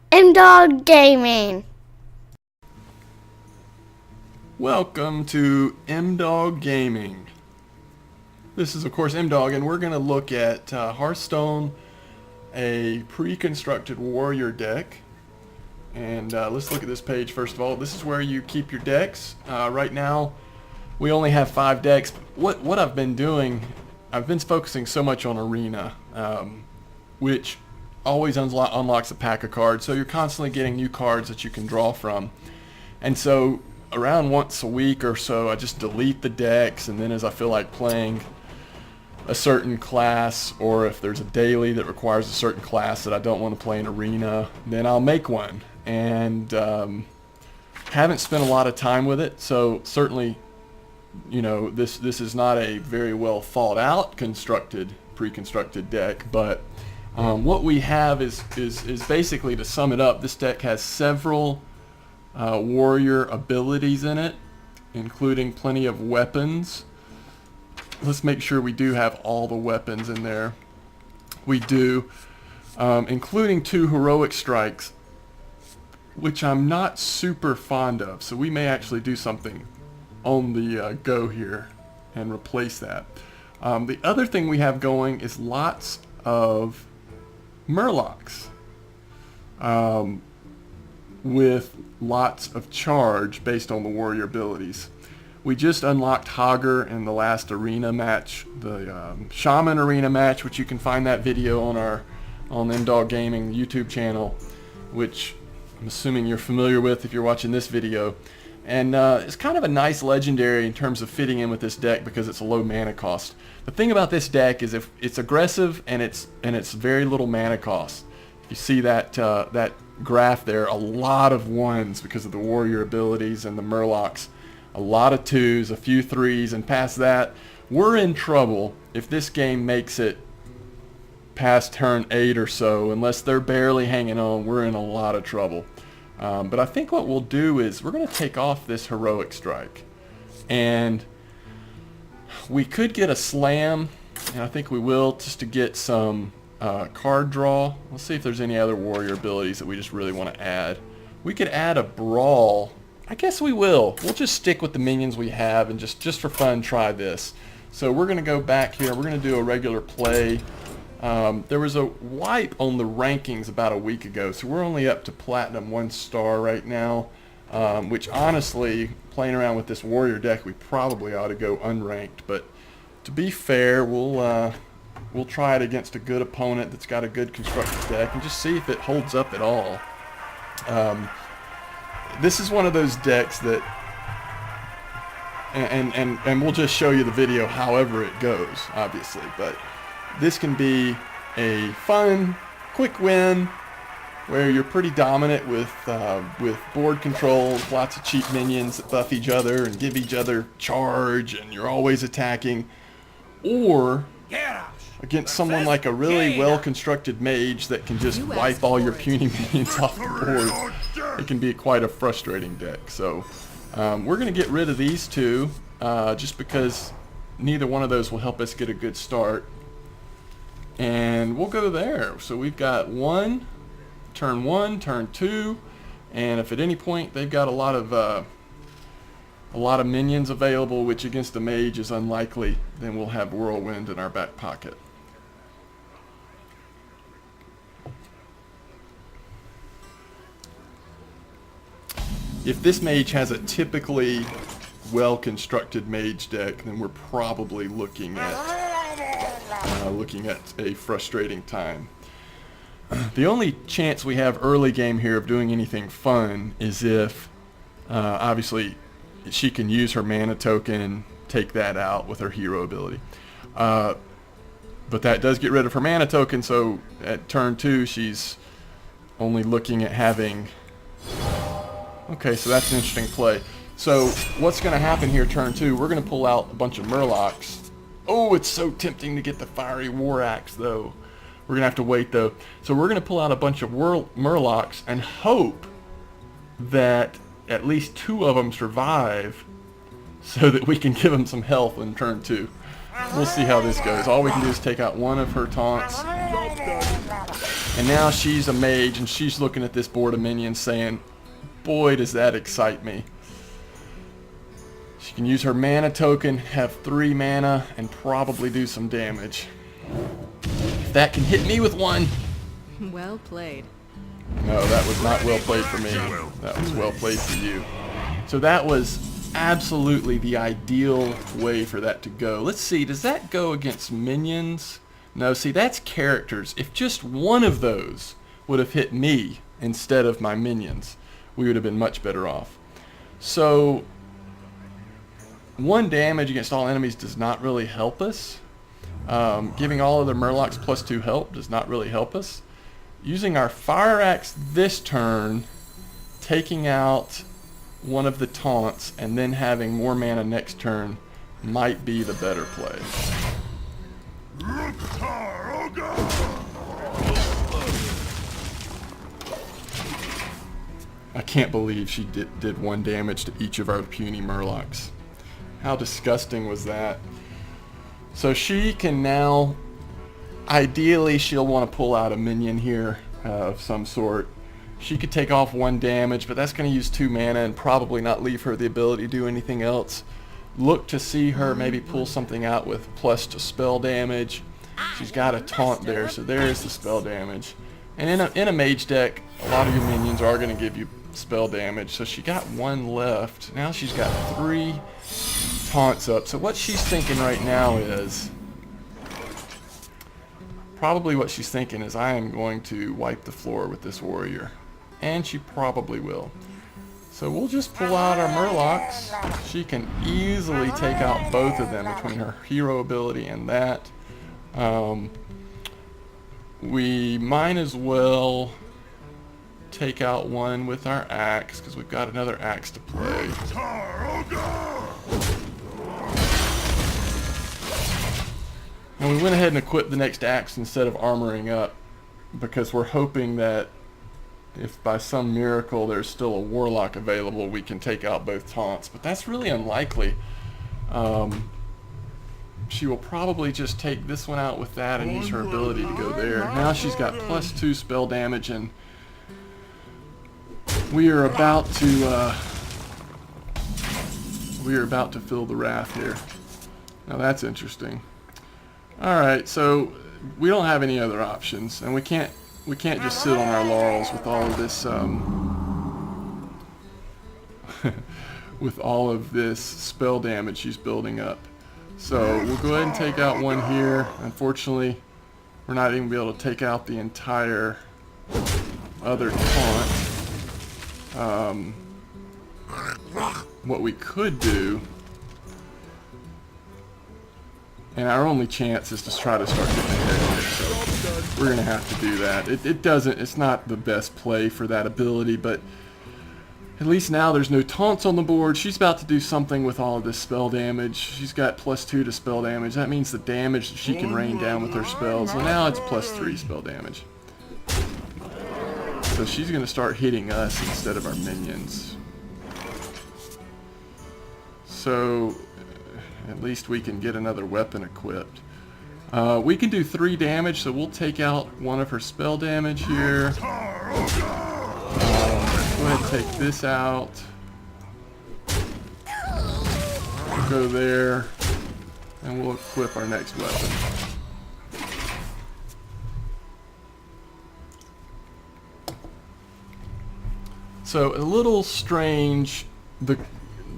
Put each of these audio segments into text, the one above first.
M-Dog Gaming. Welcome to M-Dog Gaming. This is of course M-Dog, and we're going to look at Hearthstone, a pre-constructed warrior deck. And let's look at this page first of all. This is where you keep your decks. Right now we only have 5 decks. What I've been doing, I've been focusing so much on Arena, which always unlocks a pack of cards, so you're constantly getting new cards that you can draw from. And so around once a week or so I just delete the decks, and then as I feel like playing a certain class, or if there's a daily that requires a certain class that I don't want to play in Arena, then I'll make one. And haven't spent a lot of time with it, so certainly, you know, this is not a very well thought out pre-constructed deck, but what we have is basically, to sum it up, this deck has several warrior abilities in it, including plenty of weapons. Let's make sure we do have all the weapons in there. We do, including 2 heroic strikes, which I'm not super fond of, so we may actually do something on the go here and replace that. The other thing we have going is lots of murlocs, with lots of charge based on the warrior abilities. We just unlocked Hager in the last arena match, the Shaman arena match, which you can find that video on M-Dog Gaming YouTube channel, which I'm assuming you're familiar with if you're watching this video. And it's kind of a nice legendary in terms of fitting in with this deck because it's a low mana cost. The thing about this deck is if it's aggressive and it's very little mana cost. If you see that that graph there, a lot of 1s because of the warrior abilities and the murlocs, a lot of 2s, a few 3s, and past that, we're in trouble if this game makes it past turn 8 or so. Unless they're barely hanging on, we're in a lot of trouble. But I think what we'll do is we're going to take off this heroic strike, and we could get a slam, and I think we will, just to get some card draw. Let's see if there's any other warrior abilities that we just really want to add. We could add a brawl. I guess we will. We'll just stick with the minions we have and just for fun try this. So we're going to go back here. We're going to do a regular play. There was a wipe on the rankings about a week ago, so we're only up to Platinum 1 star right now, which honestly, playing around with this warrior deck, we probably ought to go unranked. But to be fair, we'll try it against a good opponent that's got a good constructed deck and just see if it holds up at all. This is one of those decks that, and we'll just show you the video however it goes, obviously, but this can be a fun, quick win where you're pretty dominant with board controls, lots of cheap minions that buff each other and give each other charge, and you're always attacking. Or against someone like a really well-constructed mage that can just wipe all your puny minions off the board. It can be quite a frustrating deck. So we're going to get rid of these 2 just because neither one of those will help us get a good start. And we'll go there. So we've got turn 1, turn 2, and if at any point they've got a lot of minions available, which against the mage is unlikely, then we'll have Whirlwind in our back pocket. If this mage has a typically well-constructed mage deck, then we're probably looking at a frustrating time. The only chance we have early game here of doing anything fun is if, obviously, she can use her mana token, take that out with her hero ability. But that does get rid of her mana token, so at turn 2 she's only looking at having... Okay, so that's an interesting play. So what's going to happen here turn 2, we're going to pull out a bunch of murlocs. Oh, it's so tempting to get the fiery war axe though. We're going to have to wait though. So we're going to pull out a bunch of murlocs and hope that at least 2 of them survive so that we can give them some health in turn 2. We'll see how this goes. All we can do is take out one of her taunts. And now she's a mage, and she's looking at this board of minions saying, boy, does that excite me. She can use her mana token, have 3 mana, and probably do some damage. If that can hit me with 1. Well played. No, that was not well played for me. That was well played for you. So that was absolutely the ideal way for that to go. Let's see, does that go against minions? No, see, that's characters. If just one of those would have hit me instead of my minions, we would have been much better off. So 1 damage against all enemies does not really help us. Giving all other murlocs +2 help does not really help us. Using our fire axe this turn, taking out one of the taunts, and then having more mana next turn might be the better play. I can't believe she did 1 damage to each of our puny murlocs. How disgusting was that? So she can now, ideally she'll want to pull out a minion here of some sort. She could take off 1 damage, but that's going to use 2 mana and probably not leave her the ability to do anything else. Look to see her maybe pull something out with plus to spell damage. She's got a taunt there, so there's the spell damage. And in a mage deck, a lot of your minions are going to give you spell damage, so she got 1 left. Now she's got 3 taunts up. So what she's thinking right now is, probably what she's thinking is, I am going to wipe the floor with this warrior. And she probably will. So we'll just pull out our murlocs. She can easily take out both of them between her hero ability and that. We might as well take out 1 with our axe, because we've got another axe to play. And we went ahead and equipped the next axe instead of armoring up, because we're hoping that if by some miracle there's still a warlock available, we can take out both taunts. But that's really unlikely. She will probably just take this one out with that and use her ability to go there. Now she's got +2 spell damage, and we are about to feel the wrath here. Now that's interesting. All right, so we don't have any other options, and we can't just sit on our laurels with all of this with all of this spell damage she's building up. So we'll go ahead and take out 1 here. Unfortunately, we're not even going to be able to take out the entire other taunt. What we could do, and our only chance is to try to start getting ahead here, so we're going to have to do that. It's not the best play for that ability, but at least now there's no taunts on the board. She's about to do something with all of this spell damage. She's got +2 to spell damage. That means the damage that she can rain down with her spells. So now it's +3 spell damage. So she's going to start hitting us instead of our minions. So at least we can get another weapon equipped. We can do 3 damage, so we'll take out 1 of her spell damage here. Go ahead and take this out. We'll go there, and we'll equip our next weapon. So a little strange,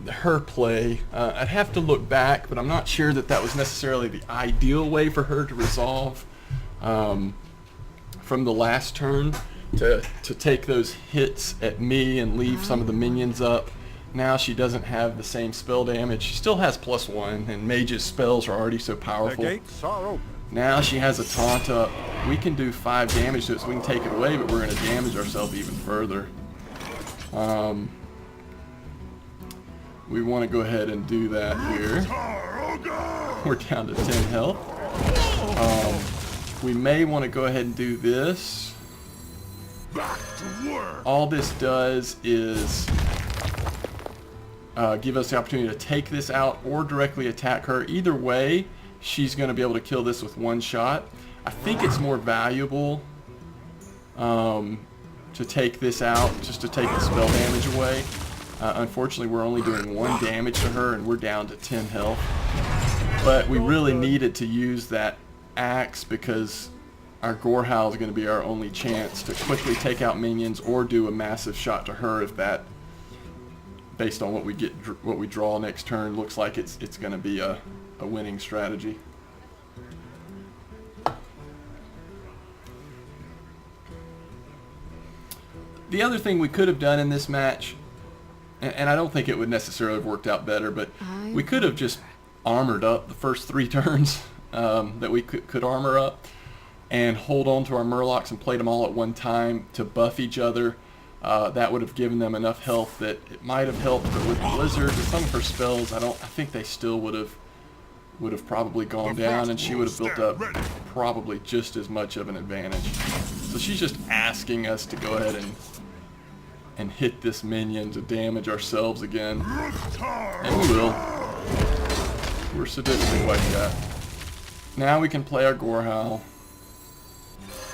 her play. I'd have to look back, but I'm not sure that that was necessarily the ideal way for her to resolve from the last turn. To take those hits at me and leave some of the minions up. Now she doesn't have the same spell damage. She still has +1, and Mage's spells are already so powerful. The gates are open. Now she has a taunt up. We can do 5 damage to it, so we can take it away, but we're going to damage ourselves even further. We want to go ahead and do that here. We're down to 10 health. We may want to go ahead and do this. All this does is give us the opportunity to take this out or directly attack her. Either way, she's going to be able to kill this with 1 shot. I think it's more valuable to take this out, just to take the spell damage away. Unfortunately, we're only doing 1 damage to her, and we're down to 10 health. But we really needed to use that axe because our Gorehowl is going to be our only chance to quickly take out minions or do a massive shot to her if that, based on what we draw next turn, looks like it's going to be a winning strategy. The other thing we could have done in this match, and I don't think it would necessarily have worked out better, but we could have just armored up the first 3 turns that we could armor up and hold on to our murlocs and played them all at one time to buff each other. That would have given them enough health that it might have helped, but with Blizzard, with some of her spells, I think they still would have probably gone down, and she would have built up probably just as much of an advantage. So she's just asking us to go ahead and hit this minion to damage ourselves again. And we will. We're sadistic like that. Now we can play our Gorehowl.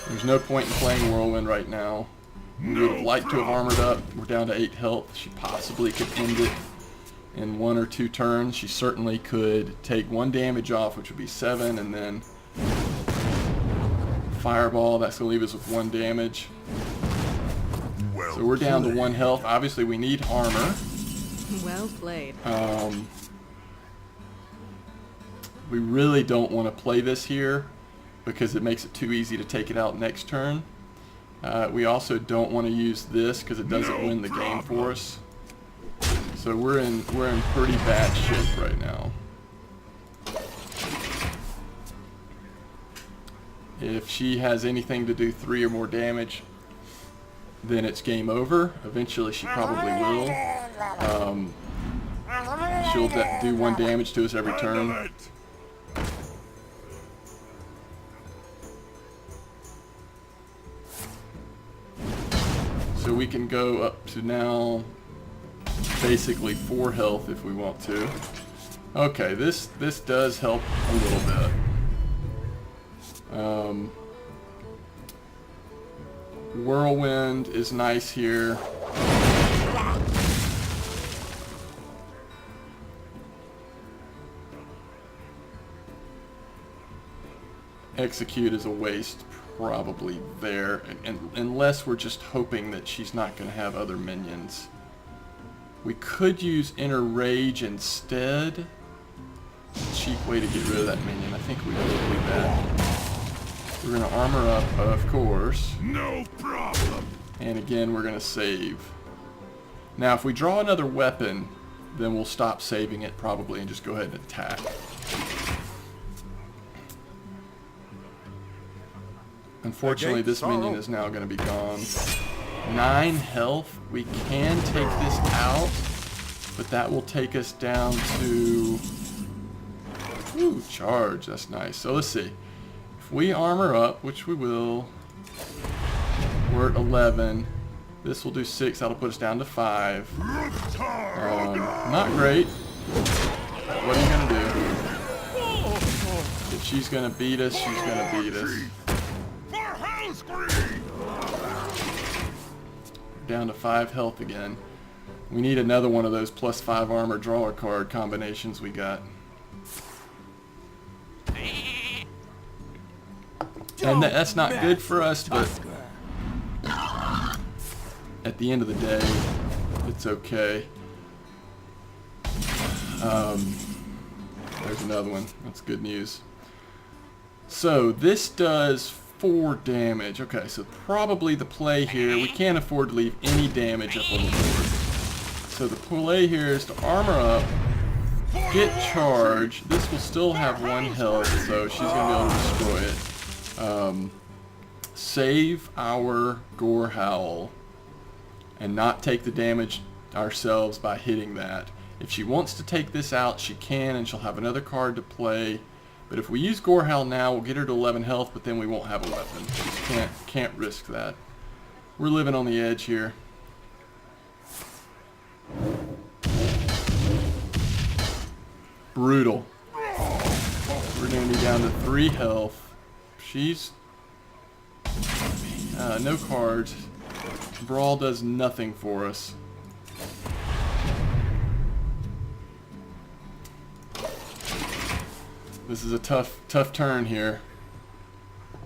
There's no point in playing Whirlwind right now. We would have liked to have armored up. We're down to 8 health. She possibly could end it in 1 or 2 turns. She certainly could take 1 damage off, which would be 7, and then Fireball. That's going to leave us with 1 damage. So we're down to 1 health. Obviously, we need armor. Well played. We really don't want to play this here because it makes it too easy to take it out next turn. We also don't want to use this because it doesn't win the game for us. So we're in pretty bad shape right now. If she has anything to do 3 or more damage, then it's game over. Eventually she probably will. She'll do 1 damage to us every turn. So we can go up to now basically 4 health if we want to. Okay, this does help a little bit. Whirlwind is nice here. Execute is a waste probably there, and unless we're just hoping that she's not going to have other minions. We could use Inner Rage instead. Cheap way to get rid of that minion. I think we will do that. We're going to armor up, of course. No problem. And again, we're going to save. Now, if we draw another weapon, then we'll stop saving it probably and just go ahead and attack. Unfortunately, this minion is now going to be gone. 9 health. We can take this out, but that will take us down to... Ooh, charge. That's nice. So let's see. If we armor up, which we will, we're at 11. This will do 6. That'll put us down to 5. Not great. What are you going to do? If she's going to beat us, she's going to beat us. Down to 5 health again. We need another one of those +5 armor draw a card combinations we got. And that's not good for us, but at the end of the day, it's okay. There's another one. That's good news. So this does 4 damage. Okay, so probably the play here, we can't afford to leave any damage up on the board. So the play here is to armor up, get charge. This will still have 1 health, so she's going to be able to destroy it. Save our Gorehowl and not take the damage ourselves by hitting that. If she wants to take this out, she can, and she'll have another card to play. But if we use Gorehowl now, we'll get her to 11 health, but then we won't have a weapon. Just can't risk that. We're living on the edge here. Brutal. We're going to be down to 3 health. She's... No cards. Brawl does nothing for us. This is a tough turn here.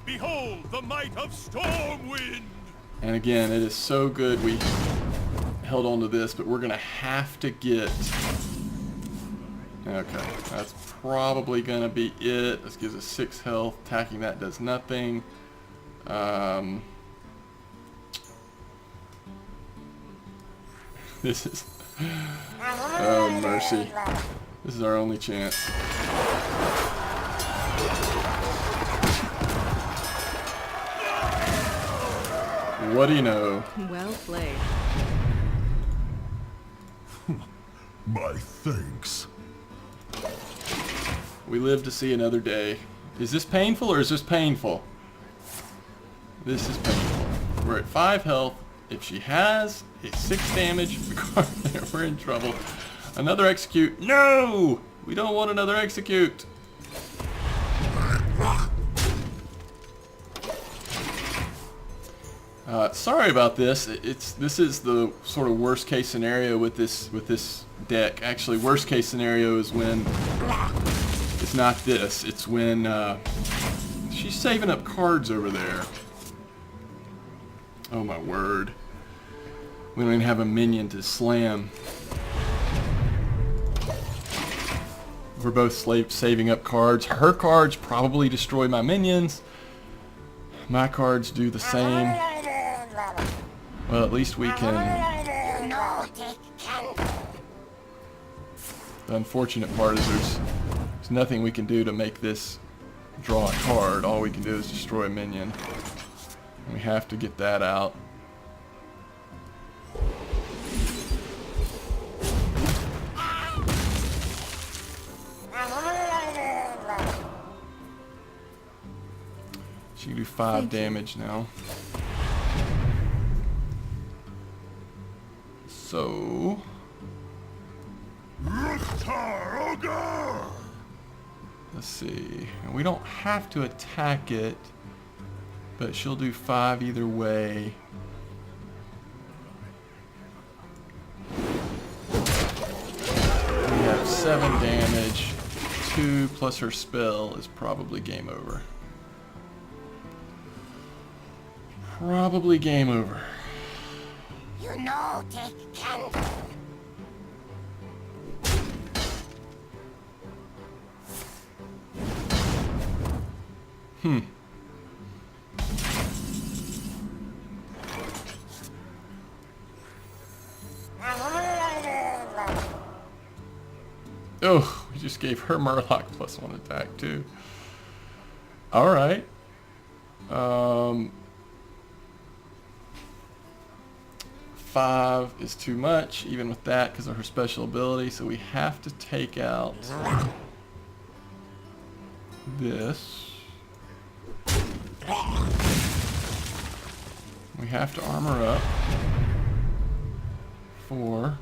Behold the might of Stormwind! And again, it is so good we held on to this, but we're going to have to get... Okay, that's probably going to be it. This gives us 6 health. Attacking that does nothing. This is... Oh, mercy. This is our only chance. What do you know? Well played. My thanks. We live to see another day. Is this painful or is this painful? This is painful. We're at 5 health. If she has a 6 damage card there, we're in trouble. Another execute. No! We don't want another execute. Sorry about this. This is the sort of worst case scenario with this deck. Actually, worst case scenario is when it's not this. It's when she's saving up cards over there. Oh my word. We don't even have a minion to slam. We're both saving up cards. Her cards probably destroy my minions. My cards do the same. Well, at least we can... The unfortunate part is there's nothing we can do to make this draw a card. All we can do is destroy a minion. And we have to get that out. She can do 5 damage now. So... Let's see. And we don't have to attack it, but she'll do 5 either way. We have 7 damage. 2 plus her spell is probably game over. Probably game over. You know, take candle. Oh, we just gave her Murloc +1 attack too. Alright. 5 is too much, even with that, because of her special ability, so we have to take out this. We have to armor up. 4.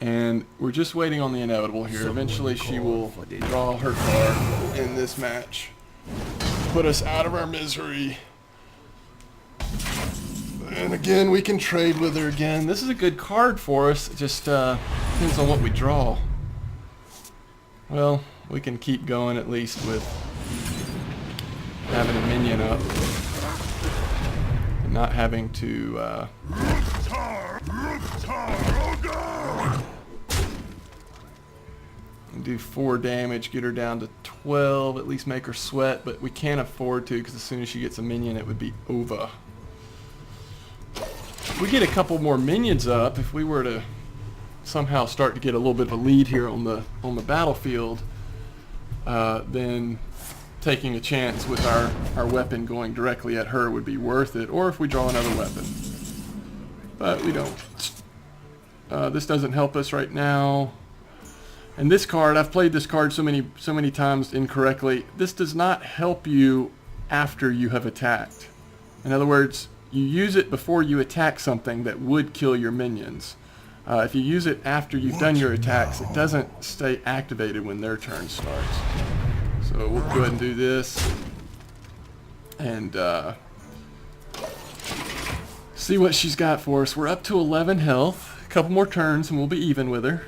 And we're just waiting on the inevitable here. Eventually she will draw her card in this match. Put us out of our misery. And again, we can trade with her again. This is a good card for us. It just depends on what we draw. Well, we can keep going at least with having a minion up. And not having to... and do 4 damage, get her down to 12, at least make her sweat, but we can't afford to because as soon as she gets a minion it would be over. If we get a couple more minions up, if we were to somehow start to get a little bit of a lead here on the battlefield, then taking a chance with our weapon going directly at her would be worth it, or if we draw another weapon. But we don't. This doesn't help us right now. And this card, I've played this card so many times incorrectly. This does not help you after you have attacked. In other words, you use it before you attack something that would kill your minions. If you use it after you've done your attacks, it doesn't stay activated when their turn starts. So we'll go ahead and do this and see what she's got for us. We're up to 11 health. A couple more turns and we'll be even with her.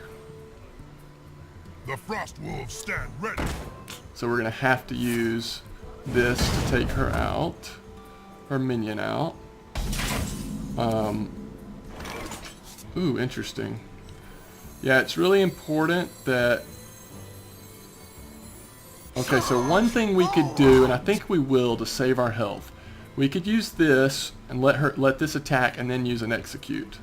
The frost wolves stand ready. So we're going to have to use this to take her out, her minion out. Ooh, interesting. Yeah, it's really important that... Okay, so one thing we could do, and I think we will to save our health, we could use this and let this attack and then use an execute.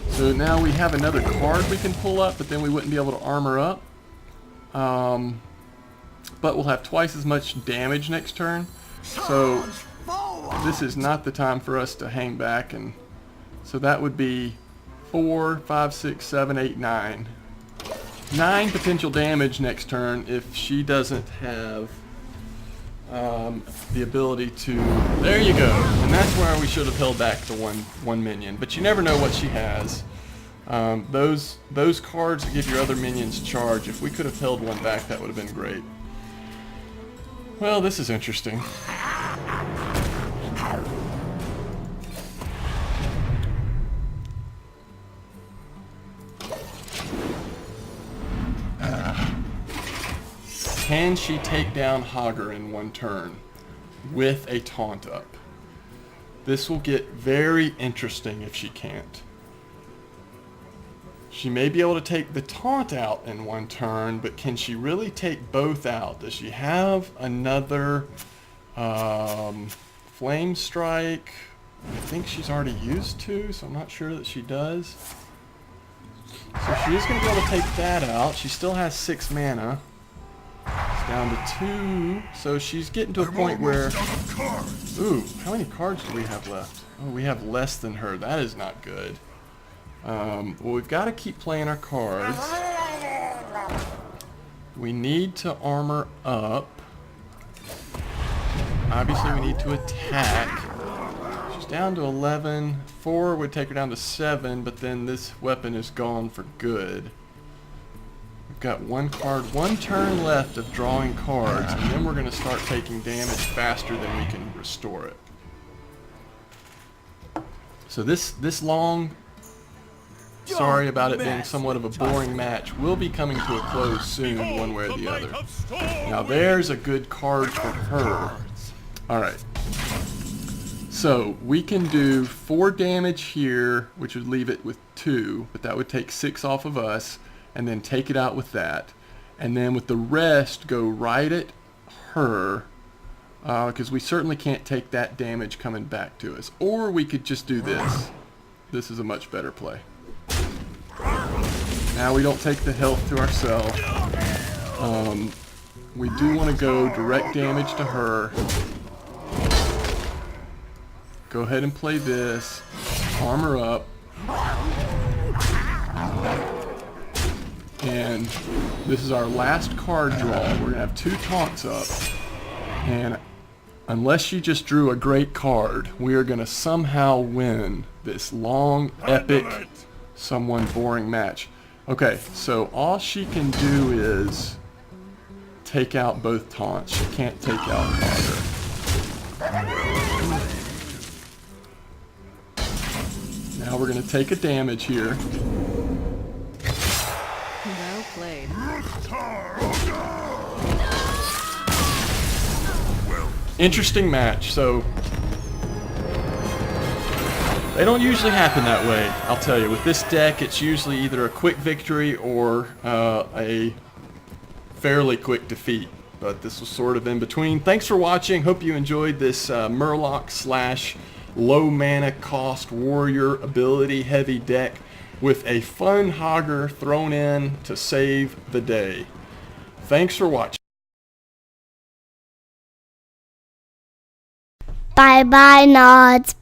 So now we have another card we can pull up, but then we wouldn't be able to armor up. But we'll have twice as much damage next turn. So this is not the time for us to hang back, and so that would be 4, 5, 6, 7, 8, 9. 9 potential damage next turn if she doesn't have the ability to... There you go. And that's where we should have held back the one minion. But you never know what she has. Those cards that give your other minions charge, if we could have held one back, that would have been great. Well, this is interesting. Can she take down Hogger in one turn with a taunt up? This will get very interesting if she can't. She may be able to take the taunt out in one turn, but can she really take both out? Does she have another Flame Strike? I think she's already used 2, so I'm not sure that she does. So she is going to be able to take that out. She still has 6 mana. It's down to 2, so she's getting to a point where... Ooh, how many cards do we have left? Oh, we have less than her. That is not good. Well, we've got to keep playing our cards. We need to armor up. Obviously, we need to attack. She's down to 11. 4 would take her down to 7, but then this weapon is gone for good. We've got one turn left of drawing cards, and then we're going to start taking damage faster than we can restore it. So this long... Sorry about it being somewhat of a boring match. We'll be coming to a close soon, one way or the other. Now there's a good card for her. Alright. So we can do 4 damage here, which would leave it with 2, but that would take 6 off of us, and then take it out with that. And then with the rest, go right at her, because we certainly can't take that damage coming back to us. Or we could just do this. This is a much better play. Now we don't take the health to ourselves. We do want to go direct damage to her. Go ahead and play this. Armor up. And this is our last card draw. We're going to have 2 taunts up. And unless she just drew a great card, we are going to somehow win this long, epic, somewhat boring match. Okay, so all she can do is take out both taunts. She can't take out Fodder. Now we're going to take a damage here. Well played. Interesting match. So they don't usually happen that way, I'll tell you. With this deck, it's usually either a quick victory or a fairly quick defeat. But this was sort of in between. Thanks for watching. Hope you enjoyed this Murloc / low mana cost warrior ability heavy deck with a fun Hogger thrown in to save the day. Thanks for watching. Bye bye, Nods.